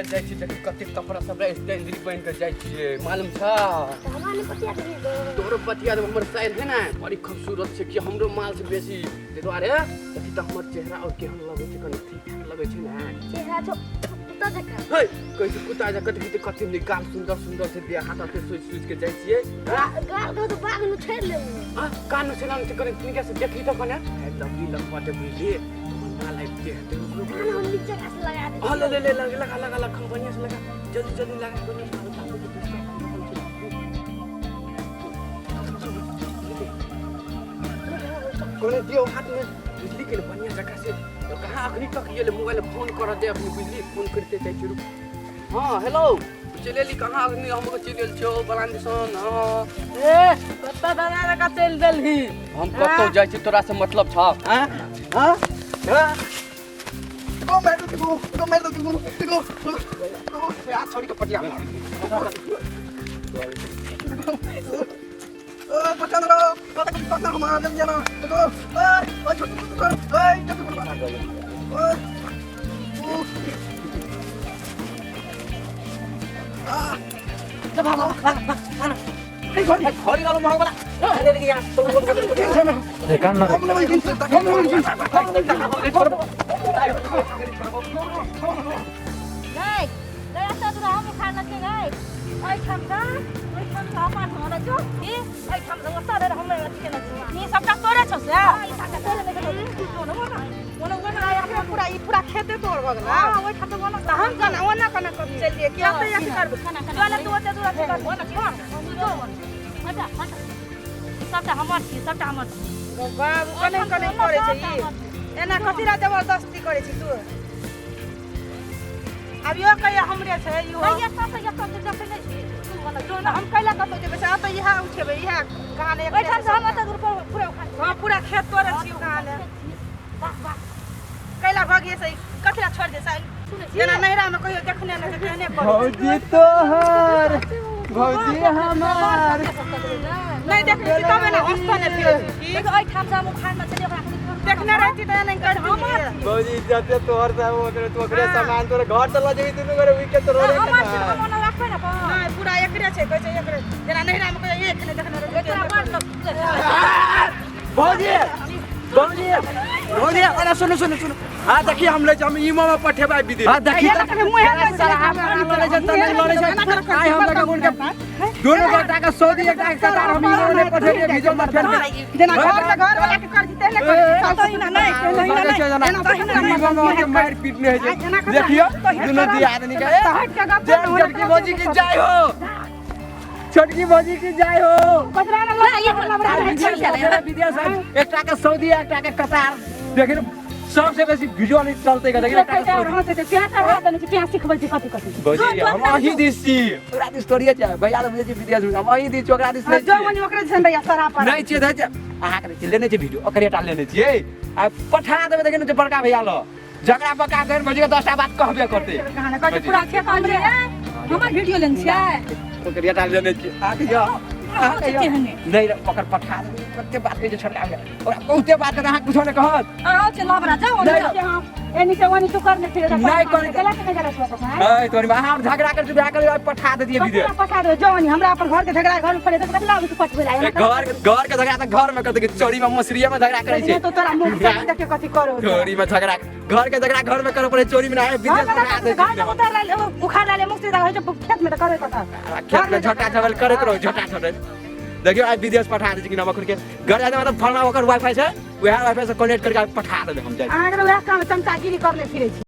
जाइ छी देखि कते कपड़ा सब स्टैंडरी पहन के जाइ छी मालूम छ हमारे पतिया के तोरो पतिया तो हमर साइड है ना बड़ी खूबसूरत छै कि हमरो माल से बेसी ते द्वारे देखि त हमर चेहरा और केहन लगे छै कनी ठीक लगे छै ना चेहरा तो कुत्ता जका हे कैसे कुत्ता जका कते कते निकाल सुंदर सुंदर से बिया हाथ से सोच के जाइ छिए गाल तो बाग में छेड़ ले हां कान से नाम से करे तिनका से देखि त कने लवली लंबाटे बुझली माल आइ के हम नीचे घास लगा दे हां ले लगा बढ़िया से लगा जल्दी लगा बढ़िया से कोने दियो हाथ में बिजली के बढ़िया जगह से तो कहां अखनी तक ये मोबाइल फोन कर दे अपनी बिजली फोन करते जाय छी रुक हां हेलो चलेली कहां अखनी हमको चलेल छो बलांदिसन हां ए कत्ता दाना का चल देलही हम कतो जाय छी तोरा से मतलब छ हां हां ओ मैं तो यार छोड़ी के पटिया बचा लो पता हमारा जम जाना देखो खड़ी गालो मांग वाला ले ले यार देखा ना गए गया तो हम खाना के गए ओइ खमदा सामान होना जो ए ओइ खमदा वसा रे हम के ना नि सबटा तोरे छ से ई सबटा तोरे में ओना यार पूरा खेते तोड़ भगला हां ओइ खाते ओना हम जाना ओना कना कर चलिए क्या तो यही कर खाना खाना तू ओते दूर कर ओना छोड़ मजा सबटा हमर छी सबटा हमर बाबू कने करे छै ई एना कतिरा जबरदस्ती करे छी तू अब यो कहिया हमरे छै यो कहिया सब जते नहीं तू वाला जो हम कैला कतो जेबे से त इहा उठेबे इहा गाने एक बैठा से हम त दूर पूरा खा हां पूरा खेत तोरे छी गाने कैला भगिए से कतिरा छोड़ दे साइल एना नहरा में कहियो देखने न कहने पर भौजी तोहर भौजी हमार नहीं देखली तब ना हंसता ने फिर देखो ओइ ठाम जा मुख खान में चले ओकरा देखने रहती त नहीं कर हमर भौजी जते तोहर से ओकरे सामान तोरे घर चला जेबी तू करे वीके तो रोले हमर से मन रखबे ना नहीं पूरा एकरे छै कहै छै एकरे एना नहरा में कहियो एक ने देखने रहती एकरा मार लो भौजी अरे सुनो हां देखिए हम ले हम इमो में पठेबा विदेश हां देखिए सारा हम लड़े छै तने लड़े छै काय हम लगा उनके दोनों गोटा का सऊदी एक कतार हम इमो में पठेबे भिजो में फेर जेना घर वाला के कर जीते ने कर ना नहीं इमो में मार पीट नहीं है देखियो दोनों दी आदमी का छोटकी भौजी की जय हो छोटकी भौजी की जय हो कतरा ना ये लबरा विदेश एक का सऊदी एक का कतार देखिए सबसे बेसी वीडियो नहीं चलते का देखिए प्यास सिखबै छी कथि भौजी हम अही दिसी ओकरा दिस तोरिए छै भैया तो मुझे विदेश में हम अही दिस ओकरा दिस नहीं जो मनी ओकरे जन भैया सारा पर नहीं छै दै छै आहा करे छै लेने छै वीडियो ओकरे टा लेने छियै आ पठा देबे देखिन जे बड़का भैया लो झगड़ा पका देन भौजी के 10टा बात कहबे करते गाना कहै पूरा खेत हमरे हमर वीडियो लेन छै ओकरे टा लेने छियै आ कहियो नहीं पकड़ पठा कते बात के छटका ओकरा बहुते बात के अहाँ कुछो ने कहत आओ चल लबरा जाओ हम एनी से वनी तू करने फिर नहीं कर केला के जरा सोच है नहीं तोरी हम झगड़ा कर बियाह कर पठा दे दिए विदेश पठा दे जवानी हमरा अपन घर के झगड़ा घर पर तो बदला तू पठबे ला घर के झगड़ा त घर में करते चोरी में मसरिया में झगड़ा करे छै तो तोरा मुंह देख के कथि करो चोरी में झगड़ा घर के झगड़ा घर में करे पड़े चोरी में ना विदेश में आ दे घर में उतार ले उखाड़ ले मुक्ति दा खेत में तो करे कथा खेत में झटा झगड़ करत रहो झटा झगड़ देखियो आज विदेश पठा दे कि नाम करके घर आने मतलब फलना ओकर वाईफाई छै वह वाईफाई से कनेक्ट करके पठा दे हम जाय आगर वह काम चमचागिरी करले फिरे छी